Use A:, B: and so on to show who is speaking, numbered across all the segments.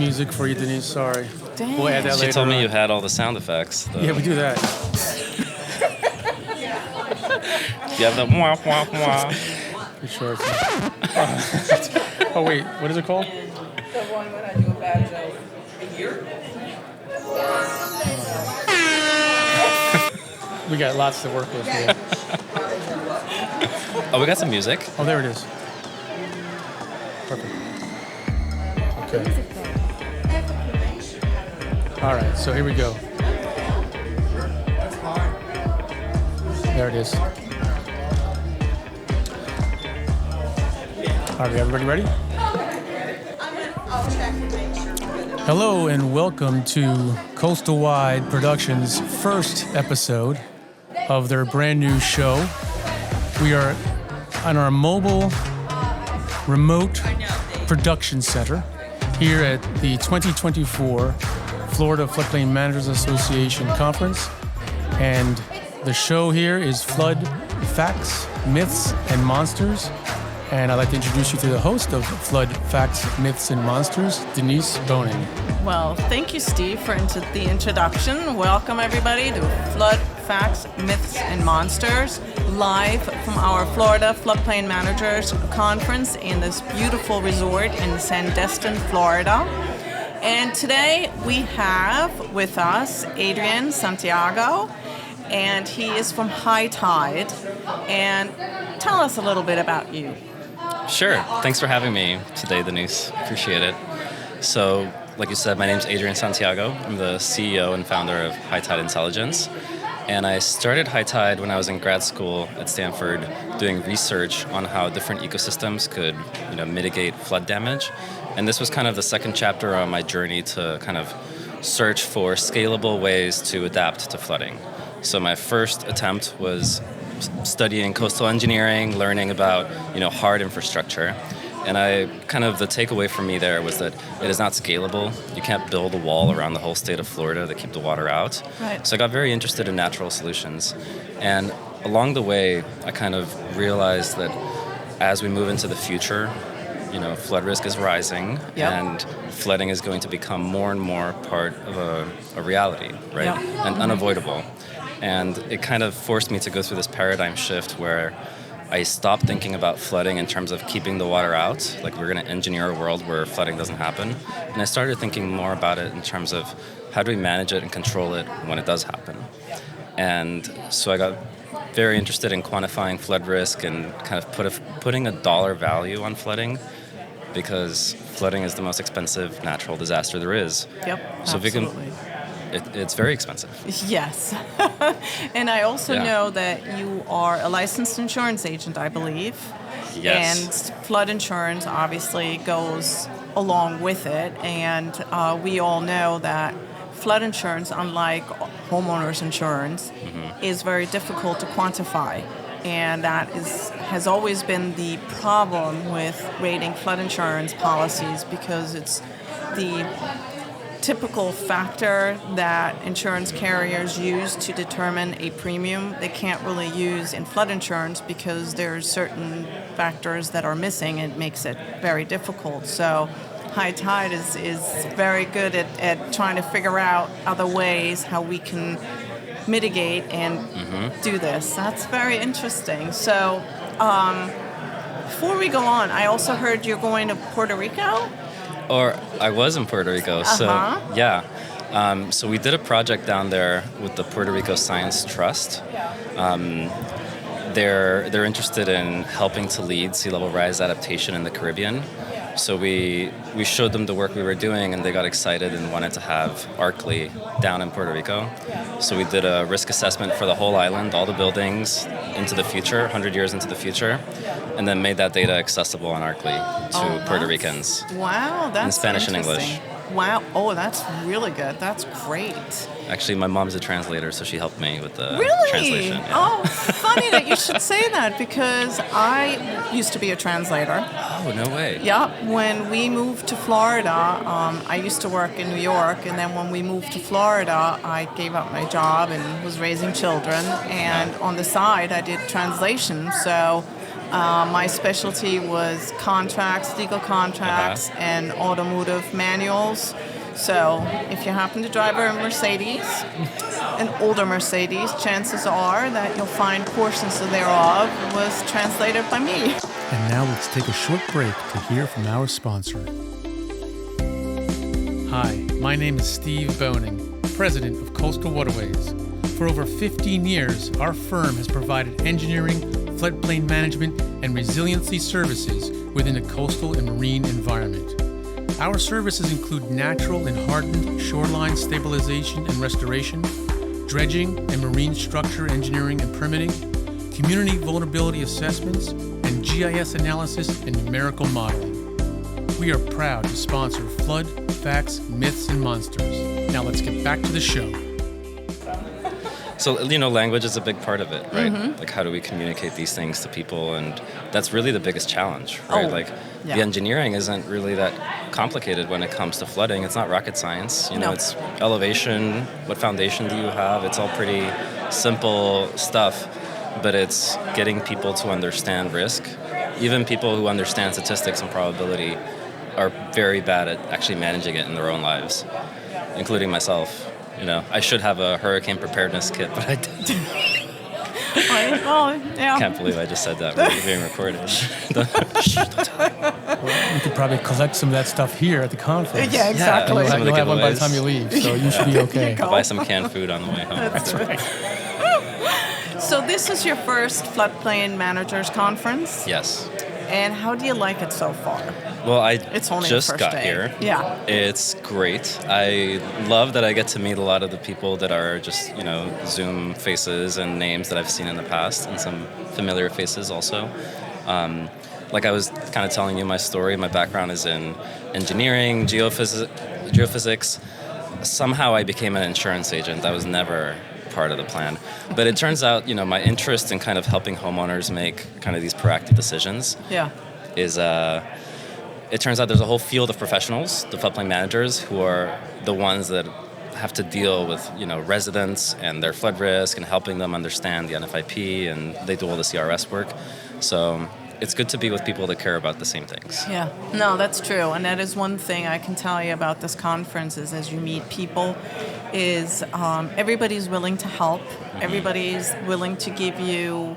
A: music for you, Denise. Sorry.
B: Dang.
A: We'll add that later.
C: She told me
A: on.
C: you had all the sound effects.
A: Yeah, we do that.
C: You have the mwah, mwah, mwah.
A: For sure. Oh, wait. What is it called?
D: The one when I do a bad joke. A year?
A: We got lots to work with here.
C: Oh, we got some music.
A: Oh, there it is. Perfect. Okay. All right, so here we go. There it is. All right, everybody ready? Hello and welcome to Coastal Wide Productions' first episode of their brand new show. We are on our mobile remote production center here at the 2024 Florida Floodplain Managers Association Conference. And the show here is Flood Facts, Myths, and Monsters. And I'd like to introduce you to the host of Flood Facts, Myths, and Monsters, Denise Boning.
B: Well, thank you, Steve, for the introduction. Welcome, everybody, to Flood Facts, Myths, and Monsters, live from our Florida Floodplain Managers Conference in this beautiful resort in Sandestin, Florida. And today we have with us Adrian Santiago, and he is from High Tide. And tell us a little bit about you.
C: Sure. Thanks for having me today, Denise. Appreciate it. So, like you said, my name's Adrian Santiago. I'm the CEO and founder of High Tide Intelligence. And I started High Tide when I was in grad school at Stanford doing research on how different ecosystems could, mitigate flood damage. And this was kind of the second chapter on my journey to kind of search for scalable ways to adapt to flooding. So my first attempt was studying coastal engineering, learning about, hard infrastructure. And the takeaway for me there was that it is not scalable. You can't build a wall around the whole state of Florida to keep the water out.
B: Right.
C: So I got very interested in natural solutions. And along the way, I kind of realized that as we move into the future, flood risk is rising,
B: Yep.
C: and flooding is going to become more and more part of a reality, right?
B: Yep.
C: And unavoidable. And it kind of forced me to go through this paradigm shift where I stopped thinking about flooding in terms of keeping the water out, like we're going to engineer a world where flooding doesn't happen. And I started thinking more about it in terms of how do we manage it and control it when it does happen. And so I got very interested in quantifying flood risk and kind of putting a dollar value on flooding, because flooding is the most expensive natural disaster there is.
B: Yep,
C: so
B: absolutely.
C: It's very expensive.
B: Yes. And I also know that you are a licensed insurance agent, I believe.
C: Yes.
B: And flood insurance obviously goes along with it. And we all know that flood insurance, unlike homeowners insurance, is very difficult to quantify. And that has always been the problem with rating flood insurance policies, because it's the typical factor that insurance carriers use to determine a premium they can't really use in flood insurance, because there's certain factors that are missing. It makes it very difficult. So High Tide is very good at trying to figure out other ways how we can mitigate and do this. That's very interesting. So before we go on, I also heard you're going to Puerto Rico?
C: Or I was in Puerto Rico, so so we did a project down there with the Puerto Rico Science Trust. They're interested in helping to lead sea level rise adaptation in the Caribbean. So we showed them the work we were doing, and they got excited and wanted to have ARCLY down in Puerto Rico. So we did a risk assessment for the whole island, all the buildings into the future, 100 years into the future, and then made that data accessible on ARCLY to Puerto Ricans.
B: Wow, that's
C: in Spanish and
B: interesting.
C: English.
B: Wow. Oh, that's really good. That's great.
C: Actually, my mom's a translator, so she helped me with the
B: Really?
C: translation. Yeah.
B: Oh, funny that you should say that, because I used to be a translator.
C: Oh, no way.
B: Yeah, when we moved to Florida, I used to work in New York, and then when we moved to Florida, I gave up my job and was raising children, and on the side, I did translation. So My specialty was contracts, legal contracts, and automotive manuals. So if you happen to drive a Mercedes, an older Mercedes, chances are that you'll find portions thereof was translated by me.
A: And now let's take a short break to hear from our sponsor. Hi, my name is Steve Boning, President of Coastal Waterways. For over 15 years, our firm has provided engineering, floodplain management, and resiliency services within the coastal and marine environment. Our services include natural and hardened shoreline stabilization and restoration, dredging and marine structure engineering and permitting, community vulnerability assessments, and GIS analysis and numerical modeling. We are proud to sponsor Flood, Facts, Myths, and Monsters. Now let's get back to the show.
C: So, language is a big part of it, right? Like, how do we communicate these things to people? And that's really the biggest challenge, right? The engineering isn't really that complicated when it comes to flooding. It's not rocket science. It's elevation, what foundation do you have? It's all pretty simple stuff, but it's getting people to understand risk. Even people who understand statistics and probability are very bad at actually managing it in their own lives, including myself. I should have a hurricane preparedness kit, but I didn't. Can't believe I just said that. We're being recorded.
A: You could probably collect some of that stuff here at the conference.
B: Yeah, exactly.
A: You'll have one by the time you leave, so you should be okay.
C: I'll buy some canned food on the way home.
B: That's right. So this is your first Floodplain Managers Conference?
C: Yes.
B: And how do you like it so far?
C: Well,
B: It's only
C: just
B: the first
C: got
B: day.
C: here.
B: Yeah.
C: It's great. I love that I get to meet a lot of the people that are just, Zoom faces and names that I've seen in the past, and some familiar faces also. Like I was kind of telling you my story, my background is in engineering, geophysics. Somehow I became an insurance agent. That was never part of the plan. But it turns out, my interest in kind of helping homeowners make kind of these proactive decisions is it turns out there's a whole field of professionals, the floodplain managers, who are the ones that have to deal with, residents and their flood risk and helping them understand the NFIP, and they do all the CRS work. So it's good to be with people that care about the same things.
B: Yeah, no, that's true. And that is one thing I can tell you about this conference is as you meet people is everybody's willing to help. Everybody's willing to give you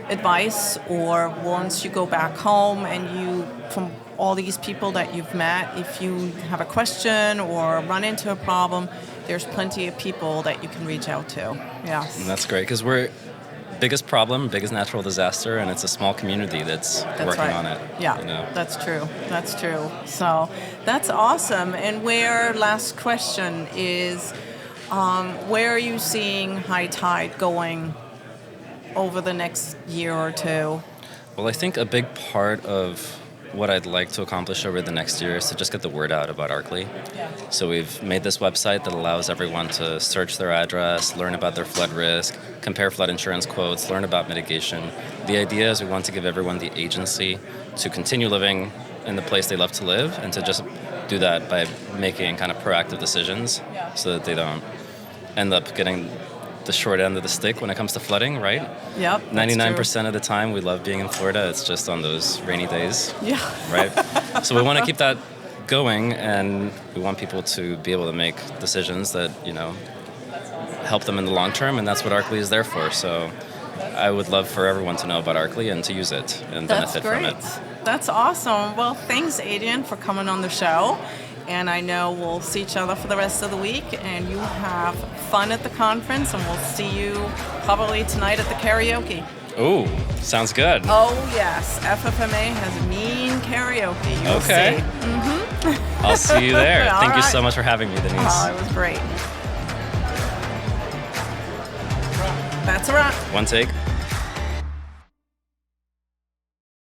B: advice, or once you go back home and you, from all these people that you've met, if you have a question or run into a problem, there's plenty of people that you can reach out to. Yes.
C: And that's great, because we're biggest natural disaster, and it's a small community that's working
B: right.
C: on it.
B: Yeah, that's true. That's true. So that's awesome. And last question is, where are you seeing high tide going over the next year or two?
C: Well, I think a big part of what I'd like to accomplish over the next year is to just get the word out about Arkley.
B: Yeah.
C: So we've made this website that allows everyone to search their address, learn about their flood risk, compare flood insurance quotes, learn about mitigation. The idea is we want to give everyone the agency to continue living in the place they love to live, and to just do that by making kind of proactive decisions so that they don't end up getting the short end of the stick when it comes to flooding, right?
B: Yep.
C: 99% of the time we love being in Florida. It's just on those rainy days.
B: Yeah.
C: Right? So we want to keep that going, and we want people to be able to make decisions that, help them in the long term, and that's what Arkley is there for. So I would love for everyone to know about Arkley and to use it and benefit from it.
B: That's awesome. Well, thanks, Adrian, for coming on the show. And I know we'll see each other for the rest of the week, and you have fun at the conference, and we'll see you probably tonight at the karaoke.
C: Ooh, sounds good.
B: Oh, yes. FFMA has mean karaoke. You'll
C: Okay.
B: see.
C: I'll see you there.
B: All
C: Thank you
B: right.
C: so much for having me, Denise.
B: Oh, it was great. That's a wrap.
C: One take.